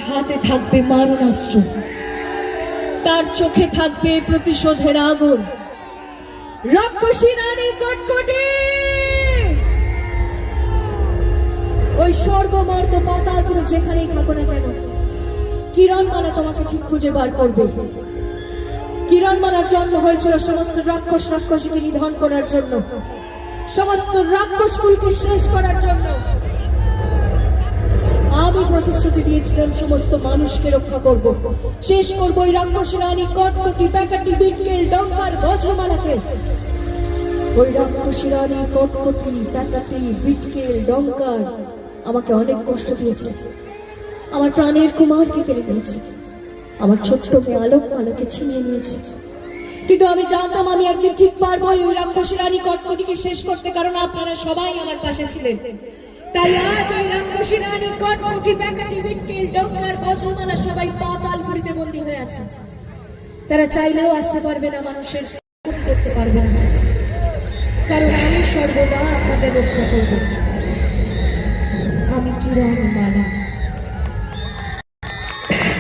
হাতে থাকবে মারণাস্ত্র, তার চোখে থাকবে প্রতিশোধের আগুন। রাক্ষসী রানী কটকটি ওই স্বর্গমর্ত পাতাল তুমি যেখানেই থাকো না কেন, কিরণমালা তোমাকে ঠিক খুঁজে বার করবে। কিরণমালার জন্ম হয়েছিল সমস্ত রাক্ষসীকে নিধন করার জন্য, সমস্ত রাক্ষসকুলকে শেষ করার জন্য। আমি প্রতিশ্রুতি দিয়েছিলাম সমস্ত মানুষকে রক্ষা করব, শেষ করবো ওই রাক্ষসী রানী কটকটি, প্যাকাটি, বিটকেল, ডঙ্কার, বজ্রমালাকে। ওই রাক্ষসী রানী কটকটি, প্যাকাটি, বিটকেল, ডঙ্কার আমাকে অনেক কষ্ট দিয়েছে, আমার প্রাণের কুমারকে কেড়ে নিয়েছে, আমার ছোট্ট মেয়ে আলোকমালাকে ছিনিয়ে নিয়েছে। কিন্তু আমি জানতাম আমি একদিন ঠিক পারবো ওই রাক্ষসী রানী কটকটিকে শেষ করতে, কারণ আপনারা সবাই আমার পাশে ছিলেন। তাই আজ ওই রাক্ষসী রানী কটকটি, প্যাকাটি, বিটকেল, ডঙ্কার, বজ্রমালা সবাই পাতালপুরীতে বন্দী হয়ে আছে। তারা চাইলেও আসতে পারবে না, মানুষের করতে পারবে না, কারণ আমি সর্বদা আপনাদের রক্ষা করব। আমি কিরণমালা।